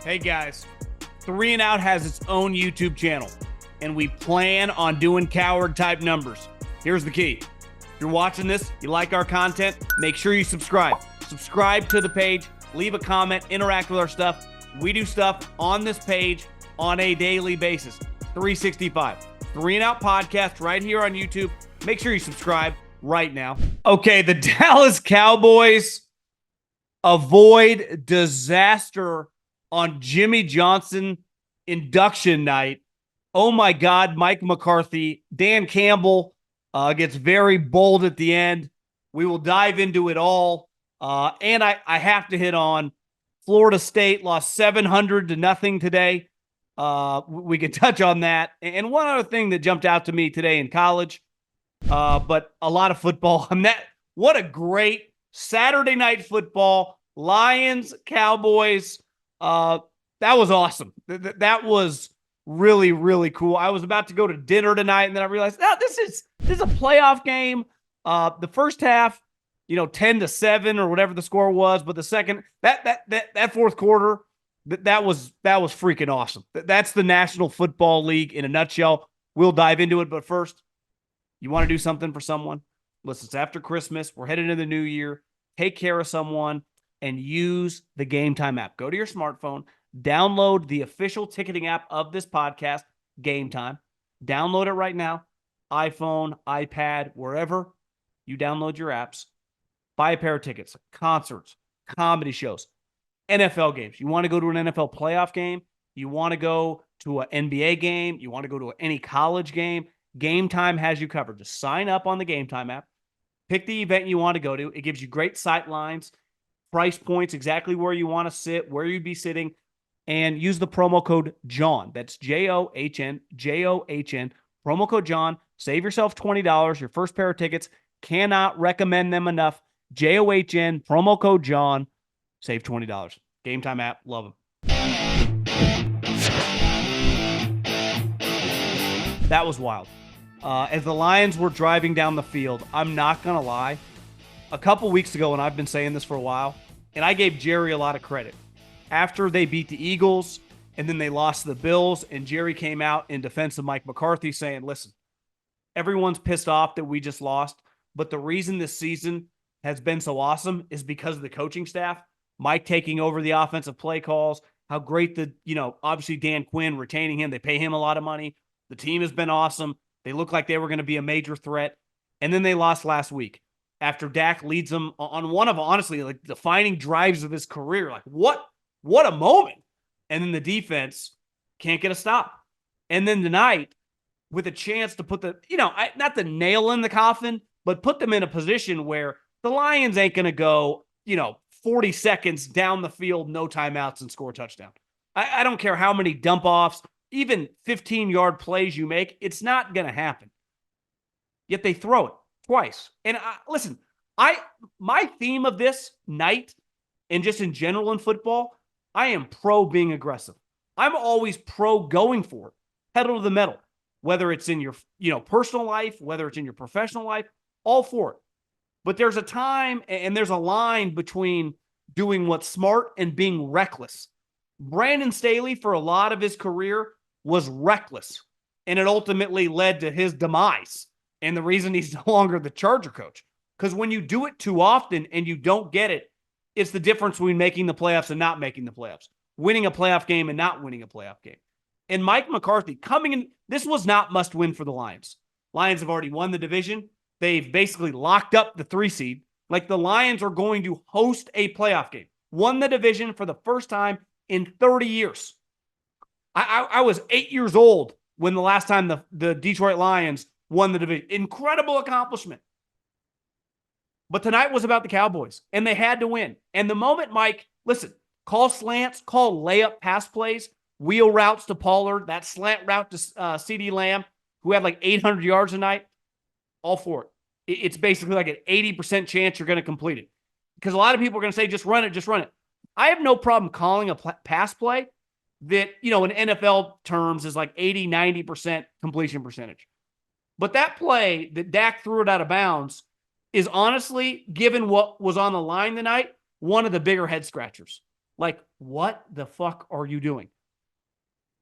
Hey guys, 3 and Out has its own YouTube channel, and we plan on doing coward type numbers. Here's the key. If you're watching this, you like our content, make sure you subscribe. Subscribe to the page, leave a comment, interact with our stuff. We do stuff on this page on a daily basis. 365. 3 and Out podcast right here on YouTube. Make sure you subscribe right now. Okay, the Dallas Cowboys avoid disaster on Jimmy Johnson induction night. Oh my God, Mike McCarthy. Dan Campbell gets very bold at the end. We will dive into it all. And I have to hit on Florida State lost 700-0 today. We can touch on that. And one other thing that jumped out to me today in college, but a lot of football. What a great Saturday night football. Lions, Cowboys. That was awesome. That was really, really cool. I was about to go to dinner tonight, and then I realized, this is a playoff game. The first half, 10-7 or whatever the score was, but the second, that fourth quarter, that was freaking awesome. That's the National Football League in a nutshell. We'll dive into it, but first, you want to do something for someone? Listen, it's after Christmas. We're headed into the new year. Take care of someone and use the Gametime app. Go to your smartphone, download the official ticketing app of this podcast, Gametime. Download it right now. iPhone, iPad, wherever you download your apps. Buy a pair of tickets, concerts, comedy shows, NFL games. You want to go to an NFL playoff game? You want to go to an NBA game? You want to go to any college game? Gametime has you covered. Just sign up on the Gametime app. Pick the event you want to go to. It gives you great sight lines, price points, exactly where you want to sit, where you'd be sitting, and use the promo code JOHN. That's JOHN, JOHN. Promo code JOHN. Save yourself $20, your first pair of tickets. Cannot recommend them enough. JOHN, promo code JOHN. Save $20. Gametime app, love them. That was wild. As the Lions were driving down the field, I'm not going to lie, a couple weeks ago, and I've been saying this for a while, and I gave Jerry a lot of credit. After they beat the Eagles, and then they lost to the Bills, and Jerry came out in defense of Mike McCarthy saying, listen, everyone's pissed off that we just lost, but the reason this season has been so awesome is because of the coaching staff. Mike taking over the offensive play calls, how great obviously Dan Quinn retaining him. They pay him a lot of money. The team has been awesome. They look like they were going to be a major threat. And then they lost last week after Dak leads them on one of, honestly, like defining drives of his career. Like, what a moment. And then the defense can't get a stop. And then tonight, with a chance to put not the nail in the coffin, but put them in a position where the Lions ain't going to go, 40 seconds down the field, no timeouts, and score a touchdown. I don't care how many dump offs, even 15-yard plays you make, it's not going to happen. Yet they throw it twice. And listen, my theme of this night, and just in general in football, I am pro being aggressive. I'm always pro going for it, pedal to the metal, whether it's in your personal life, whether it's in your professional life, all for it. But there's a time and there's a line between doing what's smart and being reckless. Brandon Staley, for a lot of his career, was reckless, and it ultimately led to his demise. And the reason he's no longer the Charger coach, because when you do it too often and you don't get it, it's the difference between making the playoffs and not making the playoffs, winning a playoff game and not winning a playoff game. And Mike McCarthy coming in, this was not must win for the Lions. Lions have already won the division. They've basically locked up the 3 seed. Like, the Lions are going to host a playoff game. Won the division for the first time in 30 years. I was 8 years old when the last time the Detroit Lions won the division. Incredible accomplishment. But tonight was about the Cowboys, and they had to win. And the moment, Mike, listen, call slants, call layup pass plays, wheel routes to Pollard, that slant route to CeeDee Lamb, who had like 800 yards tonight, all for it. It's basically like an 80% chance you're going to complete it. Because a lot of people are going to say, just run it, just run it. I have no problem calling a pass play that, in NFL terms is like 80, 90% completion percentage. But that play that Dak threw it out of bounds is honestly, given what was on the line tonight, one of the bigger head scratchers. Like, what the fuck are you doing?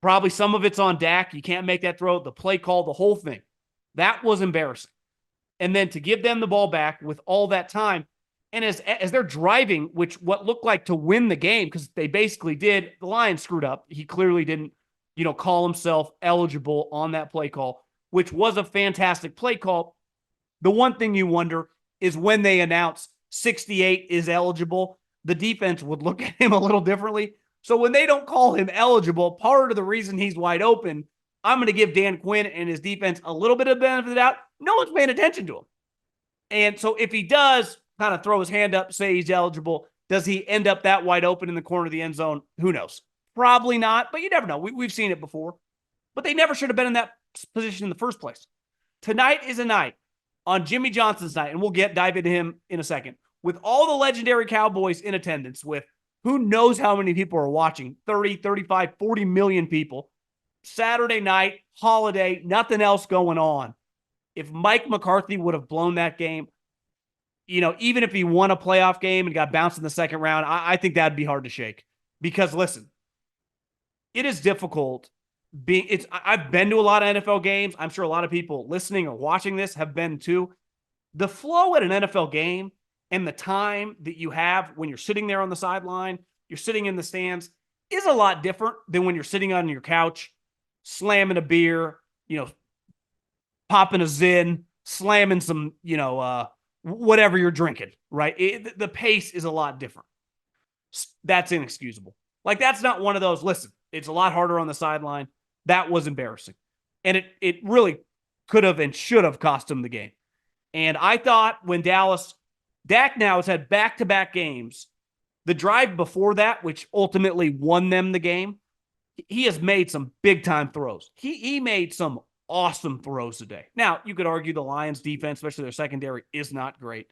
Probably some of it's on Dak. You can't make that throw. The play call, the whole thing. That was embarrassing. And then to give them the ball back with all that time, and as they're driving, which what looked like to win the game, because they basically did, the Lions screwed up. He clearly didn't, call himself eligible on that play call, which was a fantastic play call. The one thing you wonder is when they announce 68 is eligible, the defense would look at him a little differently. So when they don't call him eligible, part of the reason he's wide open, I'm going to give Dan Quinn and his defense a little bit of benefit of the doubt. No one's paying attention to him. And so if he does kind of throw his hand up, say he's eligible, does he end up that wide open in the corner of the end zone? Who knows? Probably not, but you never know. We've seen it before. But they never should have been in that position in the first place. Tonight is a night on Jimmy Johnson's night, and we'll dive into him in a second, with all the legendary Cowboys in attendance, with who knows how many people are watching, 30, 35, 40 million people. Saturday night, holiday, nothing else going on. If Mike McCarthy would have blown that game, even if he won a playoff game and got bounced in the second round, I think that'd be hard to shake. Because listen, it is difficult I've been to a lot of NFL games. I'm sure a lot of people listening or watching this have been too. The flow at an NFL game and the time that you have when you're sitting there on the sideline, you're sitting in the stands, is a lot different than when you're sitting on your couch, slamming a beer, popping a Zin, slamming some, whatever you're drinking, right? The pace is a lot different. That's inexcusable. Like, that's not one of those, listen, it's a lot harder on the sideline. That was embarrassing. And it really could have and should have cost him the game. And I thought when Dak now has had back-to-back games, the drive before that, which ultimately won them the game, he has made some big-time throws. He made some awesome throws today. Now, you could argue the Lions' defense, especially their secondary, is not great.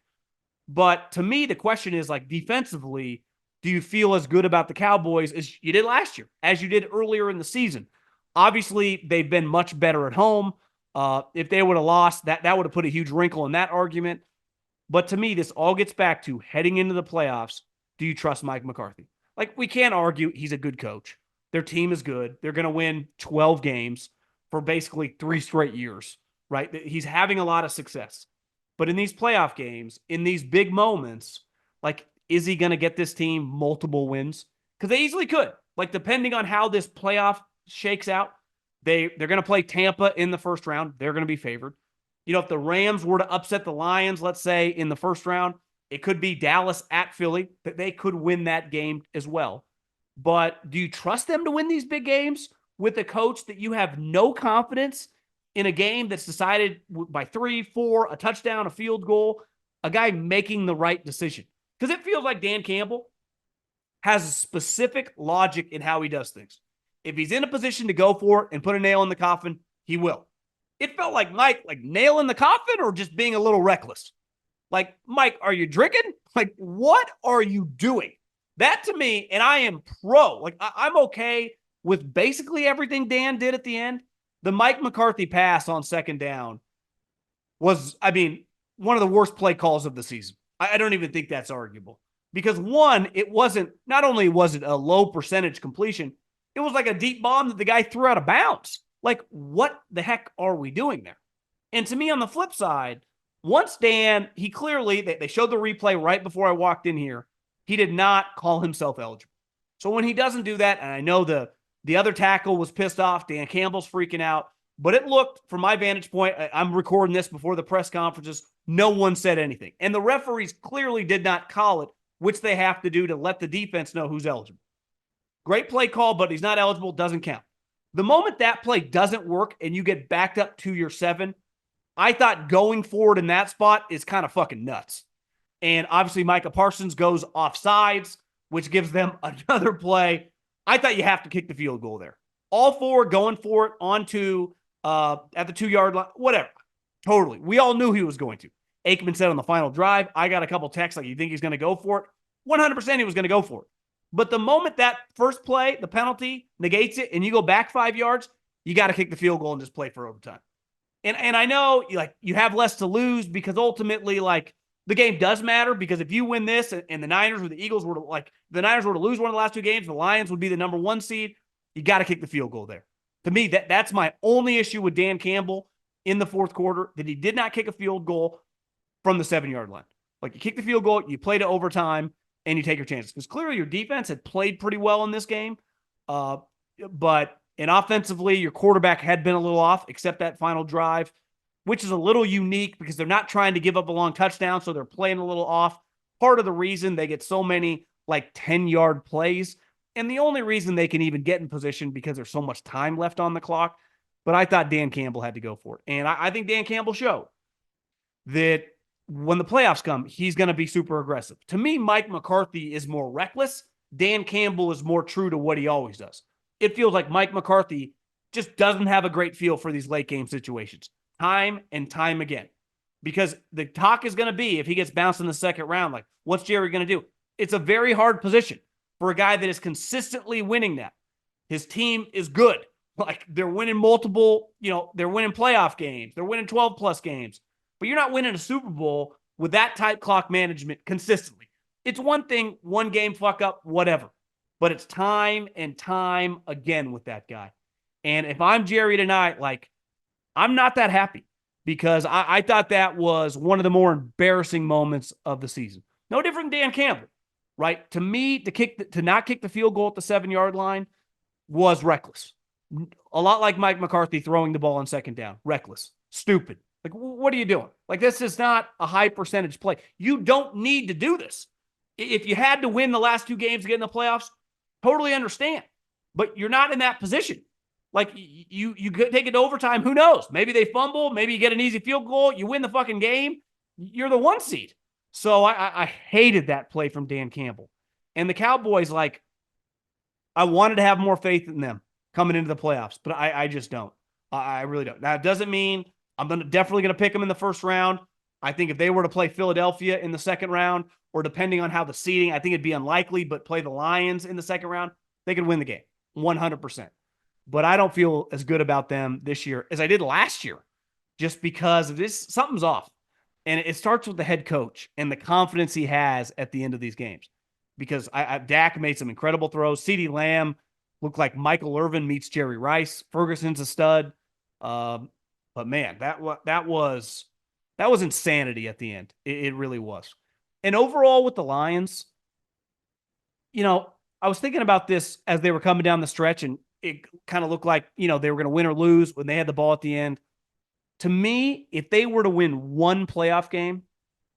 But to me, the question is, like, defensively, do you feel as good about the Cowboys as you did last year, as you did earlier in the season? Obviously, they've been much better at home. If they would have lost, that would have put a huge wrinkle in that argument. But to me, this all gets back to heading into the playoffs. Do you trust Mike McCarthy? Like, we can't argue he's a good coach. Their team is good. They're going to win 12 games for basically 3 straight years, right? He's having a lot of success. But in these playoff games, in these big moments, like, is he going to get this team multiple wins? Because they easily could. Like, depending on how this playoff shakes out, they're going to play Tampa in the first round. They're going to be favored. If the Rams were to upset the Lions, let's say, in the first round, it could be Dallas at Philly, that they could win that game as well. But do you trust them to win these big games with a coach that you have no confidence in, a game that's decided by 3, 4, a touchdown, a field goal, a guy making the right decision? Because it feels like Dan Campbell has a specific logic in how he does things. If he's in a position to go for it and put a nail in the coffin, he will. It felt like Mike, like, nail in the coffin or just being a little reckless. Like, Mike, are you drinking? Like, what are you doing? That to me, and I am pro. Like, I'm okay with basically everything Dan did at the end. The Mike McCarthy pass on second down was, one of the worst play calls of the season. I don't even think that's arguable. Because one, not only was it a low percentage completion, it was like a deep bomb that the guy threw out of bounds. Like, what the heck are we doing there? And to me, on the flip side, once Dan, he clearly, they showed the replay right before I walked in here, he did not call himself eligible. So when he doesn't do that, and I know the other tackle was pissed off, Dan Campbell's freaking out, but it looked, from my vantage point, I'm recording this before the press conferences, no one said anything. And the referees clearly did not call it, which they have to do to let the defense know who's eligible. Great play call, but he's not eligible, doesn't count. The moment that play doesn't work and you get backed up to your 7, I thought going forward in that spot is kind of fucking nuts. And obviously Micah Parsons goes offsides, which gives them another play. I thought you have to kick the field goal there. All 4 going for it onto at the 2-yard line, whatever. Totally. We all knew he was going to. Aikman said on the final drive, I got a couple texts like, you think he's going to go for it? 100% he was going to go for it. But the moment that first play, the penalty negates it, and you go back 5 yards, you got to kick the field goal and just play for overtime. And I know, like, you have less to lose because ultimately, like, the game does matter because if you win this and the Niners or the Eagles were to the Niners were to lose one of the last two games, the Lions would be the number 1 seed. You got to kick the field goal there. To me, that's my only issue with Dan Campbell in the fourth quarter, that he did not kick a field goal from the 7-yard line. Like, you kick the field goal, you play to overtime, and you take your chances. Because clearly your defense had played pretty well in this game. And offensively, your quarterback had been a little off, except that final drive, which is a little unique because they're not trying to give up a long touchdown, so they're playing a little off. Part of the reason they get so many 10-yard plays, and the only reason they can even get in position because there's so much time left on the clock. But I thought Dan Campbell had to go for it. And I think Dan Campbell showed that when the playoffs come, he's going to be super aggressive. To me, Mike McCarthy is more reckless. Dan Campbell is more true to what he always does. It feels like Mike McCarthy just doesn't have a great feel for these late game situations, time and time again. Because the talk is going to be, if he gets bounced in the second round, what's Jerry going to do? It's a very hard position for a guy that is consistently winning that. His team is good. They're winning multiple, they're winning playoff games. They're winning 12-plus games. But you're not winning a Super Bowl with that type clock management consistently. It's one thing, one game fuck up, whatever. But it's time and time again with that guy. And if I'm Jerry tonight, I'm not that happy because I thought that was one of the more embarrassing moments of the season. No different than Dan Campbell, right? To me, to not kick the field goal at the 7-yard line was reckless. A lot like Mike McCarthy throwing the ball on second down. Reckless. Stupid. What are you doing? This is not a high percentage play. You don't need to do this. If you had to win the last 2 games to get in the playoffs, totally understand. But you're not in that position. You take it to overtime, who knows? Maybe they fumble, maybe you get an easy field goal, you win the fucking game, you're the 1 seed. So I hated that play from Dan Campbell. And the Cowboys, I wanted to have more faith in them coming into the playoffs, but I just don't. I really don't. Now, it doesn't mean I'm definitely going to pick them in the first round. I think if they were to play Philadelphia in the second round, or depending on how the seeding, I think it'd be unlikely, but play the Lions in the second round, they could win the game 100%. But I don't feel as good about them this year as I did last year, just because of this. Something's off. And it starts with the head coach and the confidence he has at the end of these games. Because Dak made some incredible throws. CeeDee Lamb looked like Michael Irvin meets Jerry Rice. Ferguson's a stud. But man, that was insanity at the end. It really was. And overall with the Lions, I was thinking about this as they were coming down the stretch, and it kind of looked like, they were going to win or lose when they had the ball at the end. To me, if they were to win one playoff game,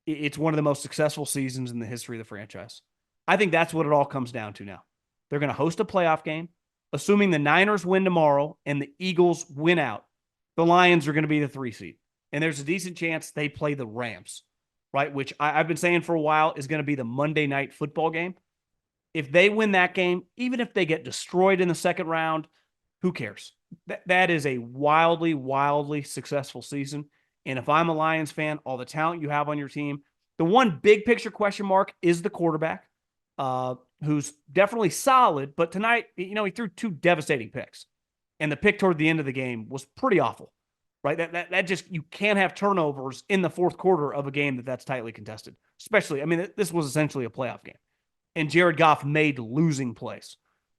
it's one of the most successful seasons in the history of the franchise. I think that's what it all comes down to now. They're going to host a playoff game. Assuming the Niners win tomorrow and the Eagles win out, the Lions are going to be the 3 seed. And there's a decent chance they play the Rams, right? Which I've been saying for a while is going to be the Monday night football game. If they win that game, even if they get destroyed in the second round, who cares? That is a wildly, wildly successful season. And if I'm a Lions fan, all the talent you have on your team, the one big picture question mark is the quarterback, who's definitely solid. But tonight, he threw 2 devastating picks. And the pick toward the end of the game was pretty awful, right? That just, you can't have turnovers in the fourth quarter of a game that's tightly contested. Especially, this was essentially a playoff game. And Jared Goff made losing plays.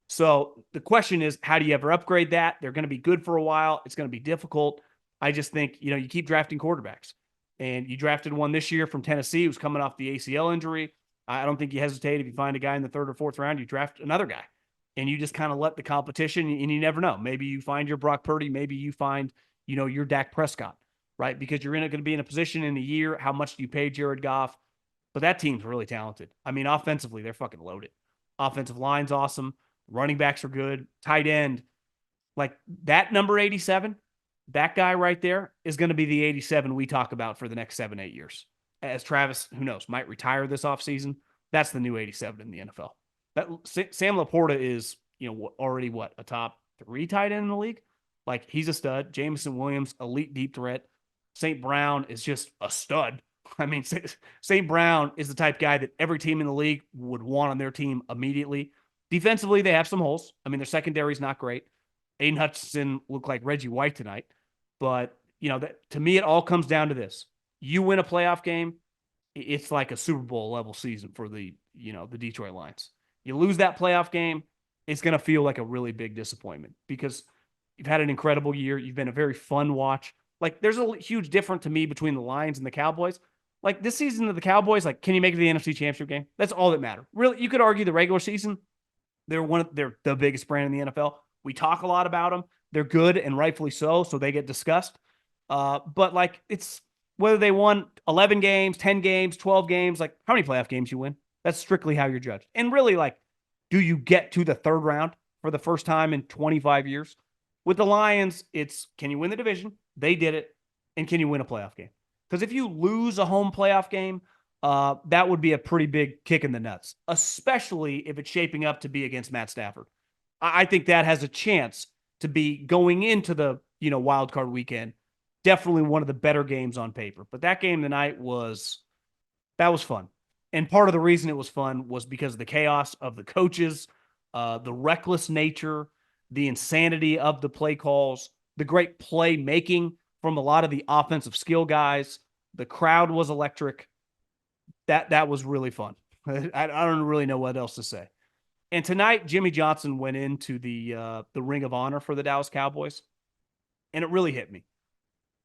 So the question is, how do you ever upgrade that? They're going to be good for a while. It's going to be difficult. I just think, you keep drafting quarterbacks. And you drafted one this year from Tennessee who's coming off the ACL injury. I don't think you hesitate. If you find a guy in the 3rd or 4th round, you draft another guy. And you just kind of let the competition, and you never know. Maybe you find your Brock Purdy. Maybe you find, your Dak Prescott, right? Because you're going to be in a position in a year. How much do you pay Jared Goff? But that team's really talented. Offensively, they're fucking loaded. Offensive line's awesome. Running backs are good. Tight end, that number 87, that guy right there is going to be the 87 we talk about for the next 7-8 years. As Travis, who knows, might retire this offseason. That's the new 87 in the NFL. Sam Laporta is, already a top 3 tight end in the league. He's a stud. Jameson Williams, elite deep threat. St. Brown is just a stud. St. Brown is the type guy that every team in the league would want on their team immediately. Defensively, they have some holes. Their secondary is not great. Aiden Hutchinson looked like Reggie White tonight. But, to me, it all comes down to this. You win a playoff game, it's like a Super Bowl level season for the Detroit Lions. You lose that playoff game, it's going to feel like a really big disappointment because you've had an incredible year. You've been a very fun watch. Like there's a huge difference to me between the Lions and the Cowboys. Like this season of the Cowboys, like can you make it to the NFC Championship game? That's all that matters. Really, you could argue the regular season, they're the biggest brand in the NFL. We talk a lot about them. They're good and rightfully so they get discussed. But like it's whether they won 11 games, 10 games, 12 games, like how many playoff games you win. That's strictly how you're judged. And really, like, do you get to the third round for the first time in 25 years? With the Lions, it's can you win the division? They did it. And can you win a playoff game? Because if you lose a home playoff game, that would be a pretty big kick in the nuts, especially if it's shaping up to be against Matt Stafford. I think that has a chance to be going into the wild card weekend. Definitely one of the better games on paper. But that game tonight was fun. And part of the reason it was fun was because of the chaos of the coaches, the reckless nature, the insanity of the play calls, the great play making from a lot of the offensive skill guys. The crowd was electric. That was really fun. I don't really know what else to say. And tonight, Jimmy Johnson went into the Ring of Honor for the Dallas Cowboys, and it really hit me.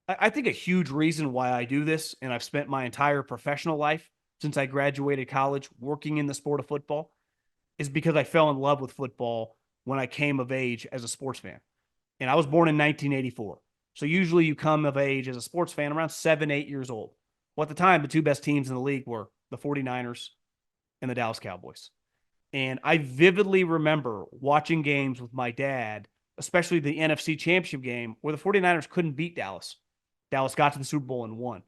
I think a huge reason why I do this, and I've spent my entire professional life since I graduated college working in the sport of football, is because I fell in love with football when I came of age as a sports fan. And I was born in 1984. So usually you come of age as a sports fan around 7, 8 years old. Well, at the time, the two best teams in the league were the 49ers and the Dallas Cowboys. And I vividly remember watching games with my dad, especially the NFC Championship game, where the 49ers couldn't beat Dallas. Dallas got to the Super Bowl and won.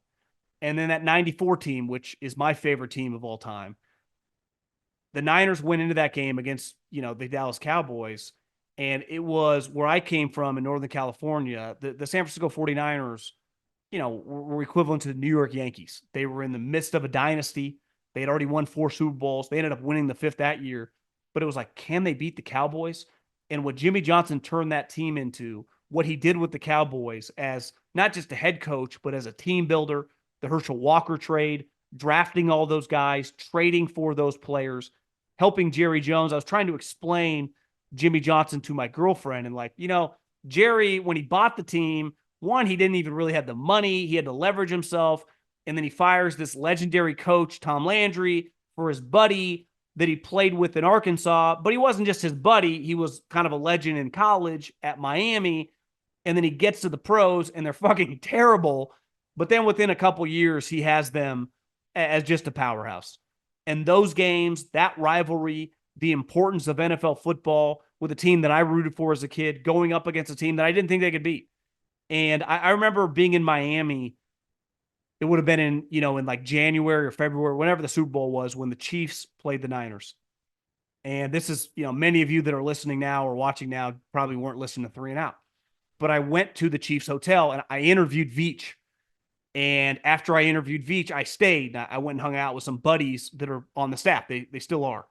And then that 94 team, which is my favorite team of all time, the Niners went into that game against, the Dallas Cowboys. And it was where I came from in Northern California. The San Francisco 49ers, were equivalent to the New York Yankees. They were in the midst of a dynasty. They had already won 4 Super Bowls. They ended up winning the 5th that year. But it was like, can they beat the Cowboys? And what Jimmy Johnson turned that team into, what he did with the Cowboys as not just a head coach, but as a team builder, the Herschel Walker trade, drafting all those guys, trading for those players, helping Jerry Jones. I was trying to explain Jimmy Johnson to my girlfriend and Jerry, when he bought the team, one, he didn't even really have the money. He had to leverage himself. And then he fires this legendary coach, Tom Landry, for his buddy that he played with in Arkansas. But he wasn't just his buddy. He was kind of a legend in college at Miami. And then he gets to the pros and they're fucking terrible. But then within a couple years, he has them as just a powerhouse. And those games, that rivalry, the importance of NFL football with a team that I rooted for as a kid, going up against a team that I didn't think they could beat. And I remember being in Miami. It would have been in like January or February, whenever the Super Bowl was, when the Chiefs played the Niners. And this is, many of you that are listening now or watching now probably weren't listening to 3 and Out. But I went to the Chiefs hotel and I interviewed Veach. And after I interviewed Veach, I stayed. I went and hung out with some buddies that are on the staff. They still are.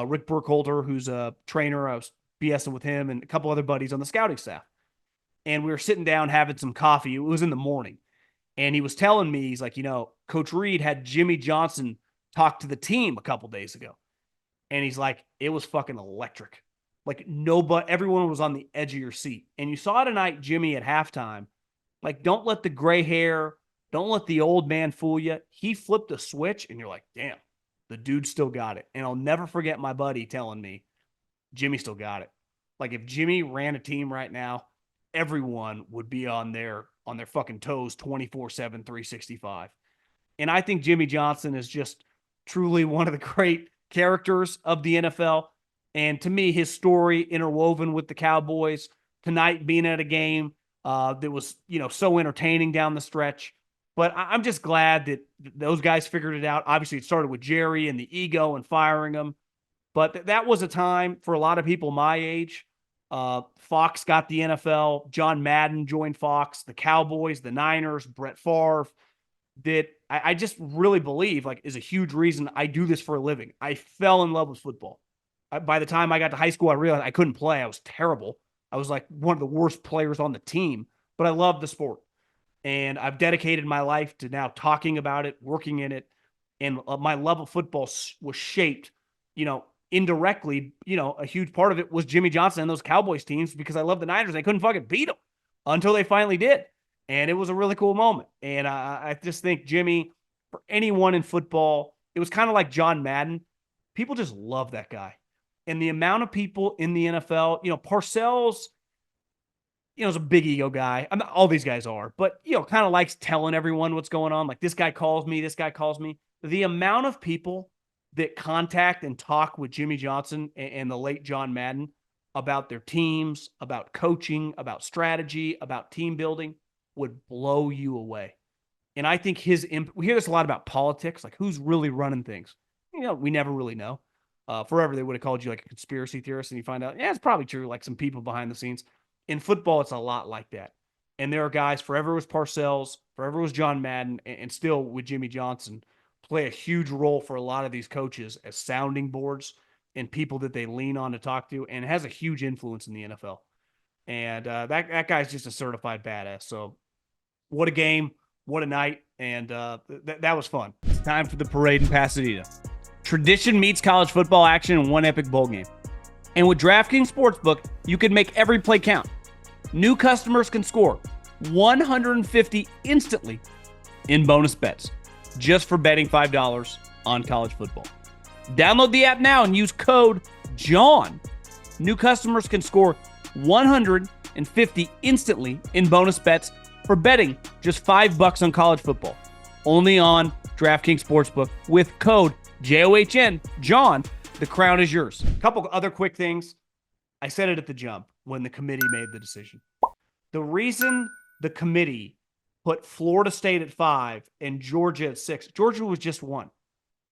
Rick Burkholder, who's a trainer. I was BSing with him and a couple other buddies on the scouting staff. And we were sitting down having some coffee. It was in the morning. And he was telling me, he's like, Coach Reed had Jimmy Johnson talk to the team a couple days ago. And he's like, it was fucking electric. Like everyone was on the edge of your seat. And you saw tonight, Jimmy at halftime, like, don't let the gray hair, don't let the old man fool you. He flipped a switch and you're like, damn, the dude still got it. And I'll never forget my buddy telling me, Jimmy still got it. Like if Jimmy ran a team right now, everyone would be on their fucking toes 24/7, 365. And I think Jimmy Johnson is just truly one of the great characters of the NFL. And to me, his story interwoven with the Cowboys tonight, being at a game that was, so entertaining down the stretch. But I'm just glad that those guys figured it out. Obviously, it started with Jerry and the ego and firing him. But that was a time for a lot of people my age. Fox got the NFL. John Madden joined Fox. The Cowboys, the Niners, Brett Favre. That I just really believe is a huge reason I do this for a living. I fell in love with football. By the time I got to high school, I realized I couldn't play. I was terrible. I was like one of the worst players on the team, but I loved the sport. And I've dedicated my life to now talking about it, working in it. And my love of football was shaped, indirectly, a huge part of it was Jimmy Johnson and those Cowboys teams because I love the Niners. They couldn't fucking beat them until they finally did. And it was a really cool moment. And I just think Jimmy, for anyone in football, it was kind of like John Madden. People just love that guy. And the amount of people in the NFL, Parcells, is a big ego guy. All these guys are, but, kind of likes telling everyone what's going on. Like, this guy calls me, this guy calls me. The amount of people that contact and talk with Jimmy Johnson and the late John Madden about their teams, about coaching, about strategy, about team building would blow you away. And I think we hear this a lot about politics, like who's really running things. We never really know. Forever, they would have called you like a conspiracy theorist, and you find out, yeah, it's probably true, like some people behind the scenes. In football, it's a lot like that. And there are guys, forever was Parcells, forever was John Madden, and still with Jimmy Johnson, play a huge role for a lot of these coaches as sounding boards and people that they lean on to talk to, and has a huge influence in the NFL. And that guy's just a certified badass. So what a game, what a night, and that was fun. It's time for the parade in Pasadena. Tradition meets college football action in one epic bowl game. And with DraftKings Sportsbook, you can make every play count. New customers can score $150 instantly in bonus bets just for betting $5 on college football. Download the app now and use code JOHN. New customers can score $150 instantly in bonus bets for betting just $5 on college football. Only on DraftKings Sportsbook with code JOHN. John, the crown is yours. A couple other quick things. I said it at the jump when the committee made the decision. The reason the committee put Florida State at 5 and Georgia at 6, Georgia was just 1,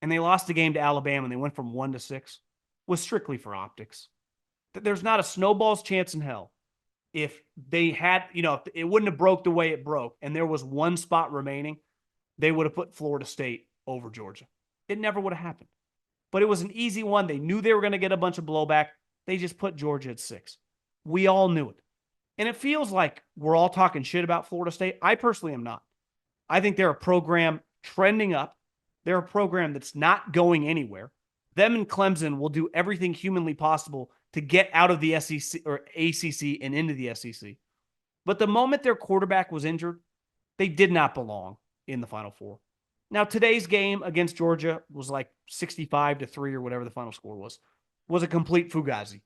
and they lost the game to Alabama and they went from 1 to 6, was strictly for optics. There's not a snowball's chance in hell if they had, if it wouldn't have broke the way it broke and there was one spot remaining, they would have put Florida State over Georgia. It never would have happened. But it was an easy one. They knew they were going to get a bunch of blowback. They just put Georgia at 6. We all knew it. And it feels like we're all talking shit about Florida State. I personally am not. I think they're a program trending up. They're a program that's not going anywhere. Them and Clemson will do everything humanly possible to get out of the SEC or ACC and into the SEC. But the moment their quarterback was injured, they did not belong in the Final Four. Now, today's game against Georgia was like 65-3 or whatever the final score was a complete fugazi.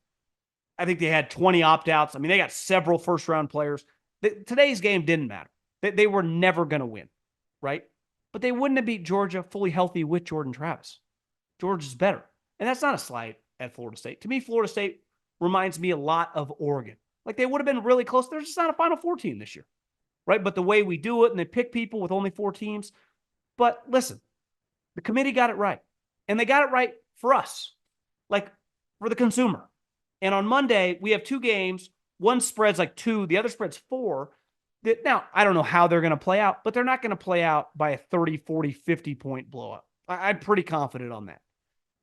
I think they had 20 opt-outs. I mean, they got several first-round players. Today's game didn't matter. They were never going to win, right? But they wouldn't have beat Georgia fully healthy with Jordan Travis. Georgia's better. And that's not a slight at Florida State. To me, Florida State reminds me a lot of Oregon. Like, they would have been really close. They're just not a Final Four team this year, right? But the way we do it, and they pick people with only 4 teams. But listen, the committee got it right. And they got it right for us, like for the consumer. And on Monday, we have 2 games. One spreads like 2, the other spreads 4. Now, I don't know how they're going to play out, but they're not going to play out by a 30, 40, 50-point blowout. I'm pretty confident on that.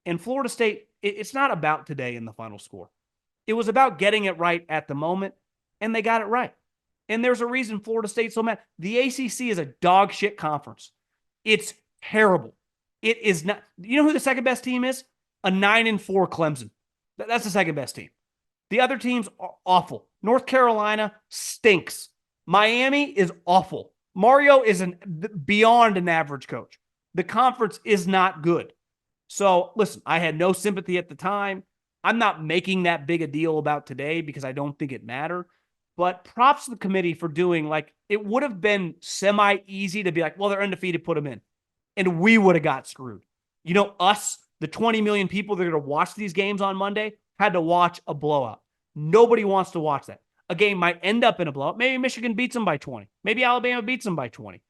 And Florida State, it's not about today in the final score. It was about getting it right at the moment, and they got it right. And there's a reason Florida State's so mad. The ACC is a dog shit conference. It's terrible. It is not. You know who the second best team is? A 9-4 Clemson. That's the second best team. The other teams are awful. North Carolina stinks. Miami is awful. Mario is beyond an average coach. The conference is not good. So listen, I had no sympathy at the time. I'm not making that big a deal about today because I don't think it mattered. But props to the committee for doing, like, it would have been semi-easy to be like, well, they're undefeated, put them in. And we would have got screwed. Us, the 20 million people that are going to watch these games on Monday, had to watch a blowout. Nobody wants to watch that. A game might end up in a blowout. Maybe Michigan beats them by 20. Maybe Alabama beats them by 20.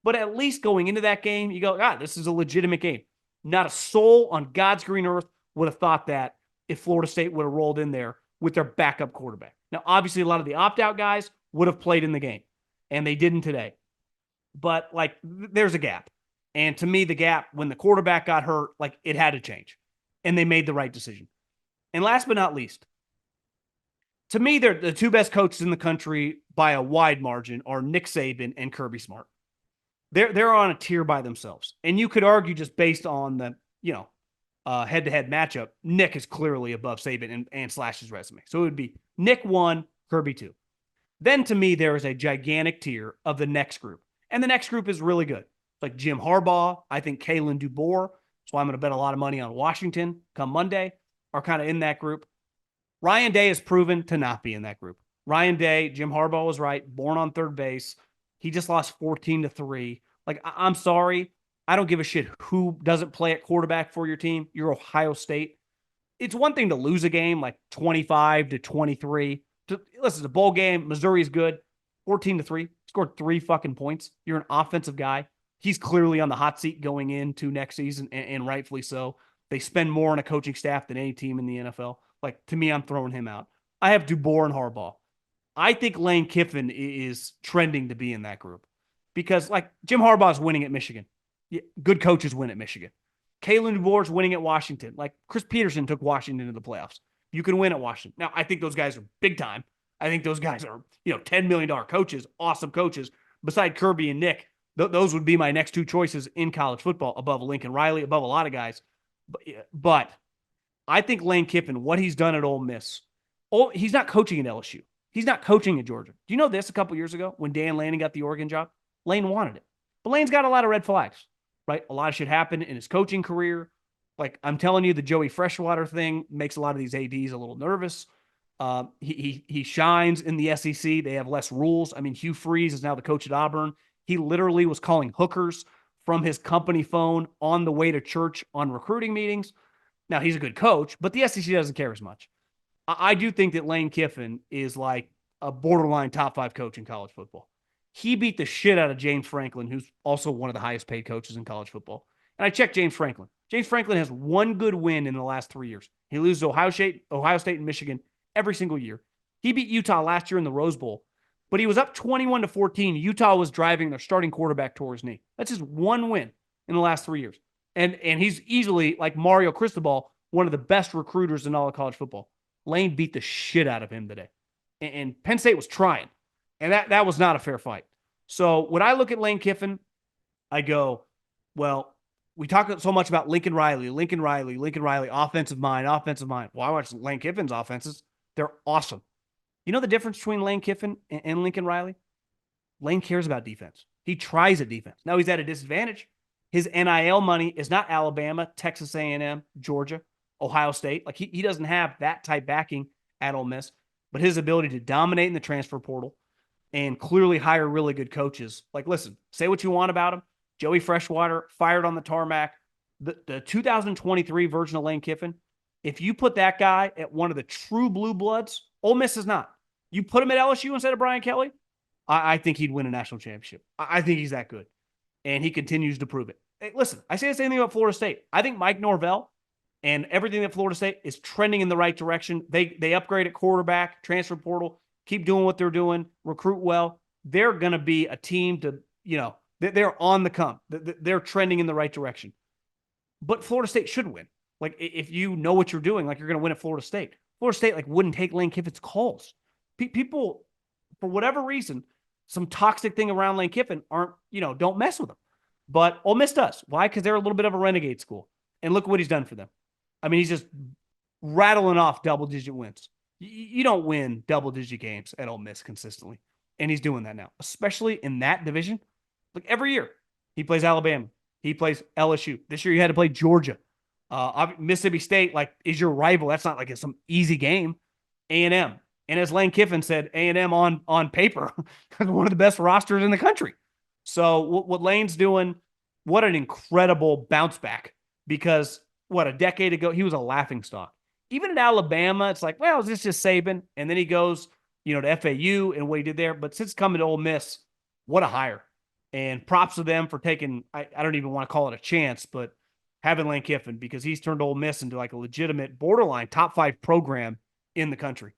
But at least going into that game, you go, this is a legitimate game. Not a soul on God's green earth would have thought that if Florida State would have rolled in there with their backup quarterback. Now, obviously, a lot of the opt-out guys would have played in the game, and they didn't today. But, there's a gap. And to me, the gap, when the quarterback got hurt, it had to change. And they made the right decision. And last but not least, to me, they're the 2 best coaches in the country by a wide margin are Nick Saban and Kirby Smart. they're on a tier by themselves. And you could argue just based on the, head-to-head matchup, Nick is clearly above Saban and Slash's resume. So it would be Nick 1, Kirby 2. Then to me, there is a gigantic tier of the next group. And the next group is really good. Like Jim Harbaugh, I think Kalen DeBoer, so I'm going to bet a lot of money on Washington come Monday, are kind of in that group. Ryan Day has proven to not be in that group. Ryan Day, Jim Harbaugh was right, born on third base. He just lost 14-3. Like, I'm sorry. I don't give a shit who doesn't play at quarterback for your team. You're Ohio State. It's one thing to lose a game like 25-23. Listen, it's a bowl game. Missouri's good. 14-3. Scored 3 fucking points. You're an offensive guy. He's clearly on the hot seat going into next season, and rightfully so. They spend more on a coaching staff than any team in the NFL. Like, to me, I'm throwing him out. I have DeBoer and Harbaugh. I think Lane Kiffin is trending to be in that group because, like, Jim Harbaugh is winning at Michigan. Good coaches win at Michigan. Kalen DeBoer is winning at Washington. Like, Chris Peterson took Washington to the playoffs. You can win at Washington. Now, I think those guys are big time. I think those guys are, $10 million coaches, awesome coaches. Beside Kirby and Nick, those would be my next 2 choices in college football above Lincoln Riley, above a lot of guys. But I think Lane Kiffin, what he's done at Ole Miss, he's not coaching at LSU. He's not coaching at Georgia. Do you know this? A couple years ago when Dan Lanning got the Oregon job, Lane wanted it. But Lane's got a lot of red flags, right? A lot of shit happened in his coaching career. Like, I'm telling you, the Joey Freshwater thing makes a lot of these ADs a little nervous. He shines in the SEC. They have less rules. I mean, Hugh Freeze is now the coach at Auburn. He literally was calling hookers from his company phone on the way to church on recruiting meetings. Now, he's a good coach, but the SEC doesn't care as much. I do think that Lane Kiffin is like a borderline top 5 coach in college football. He beat the shit out of James Franklin, who's also one of the highest paid coaches in college football. And I checked James Franklin. James Franklin has one good win in the last 3 years. He loses to Ohio State, and Michigan every single year. He beat Utah last year in the Rose Bowl, but he was up 21-14. Utah was driving their starting quarterback toward his knee. That's his one win in the last 3 years. And he's easily, like Mario Cristobal, one of the best recruiters in all of college football. Lane beat the shit out of him today. And Penn State was trying. And that was not a fair fight. So when I look at Lane Kiffin, I go, well, we talk so much about Lincoln Riley, offensive mind. Well, I watch Lane Kiffin's offenses. They're awesome. You know the difference between Lane Kiffin and Lincoln Riley? Lane cares about defense. He tries at defense. Now he's at a disadvantage. His NIL money is not Alabama, Texas A&M, Georgia, Ohio State. Like he doesn't have that type backing at Ole Miss, but his ability to dominate in the transfer portal and clearly hire really good coaches. Like, listen, say what you want about him. Joey Freshwater fired on the tarmac. The 2023 version of Lane Kiffin, if you put that guy at one of the true blue bloods, Ole Miss is not. You put him at LSU instead of Brian Kelly, I think he'd win a national championship. I think he's that good. And he continues to prove it. Hey, listen, I say the same thing about Florida State. I think Mike Norvell and everything at Florida State is trending in the right direction. They upgrade at quarterback, transfer portal, keep doing what they're doing, recruit well. They're going to be a team to, they're on the come. They're trending in the right direction. But Florida State should win. Like, if you know what you're doing, like, you're going to win at Florida State. Florida State, like, wouldn't take Lane Kiffin's calls. People, for whatever reason, some toxic thing around Lane Kiffin don't mess with him. But Ole Miss does. Why? Because they're a little bit of a renegade school. And look what he's done for them. I mean, he's just rattling off double-digit wins. You don't win double-digit games at Ole Miss consistently. And he's doing that now, especially in that division. Like, every year, he plays Alabama. He plays LSU. This year, you had to play Georgia. Mississippi State, like, is your rival. That's not like it's some easy game. A&M. And as Lane Kiffin said, A&M on paper is one of the best rosters in the country. So what Lane's doing, what an incredible bounce back. Because, a decade ago, he was a laughingstock. Even at Alabama, it's like, well, is this just Saban? And then he goes, to FAU and what he did there. But since coming to Ole Miss, what a hire. And props to them for taking, I don't even want to call it a chance, but having Lane Kiffin, because he's turned Ole Miss into like a legitimate borderline top 5 program in the country.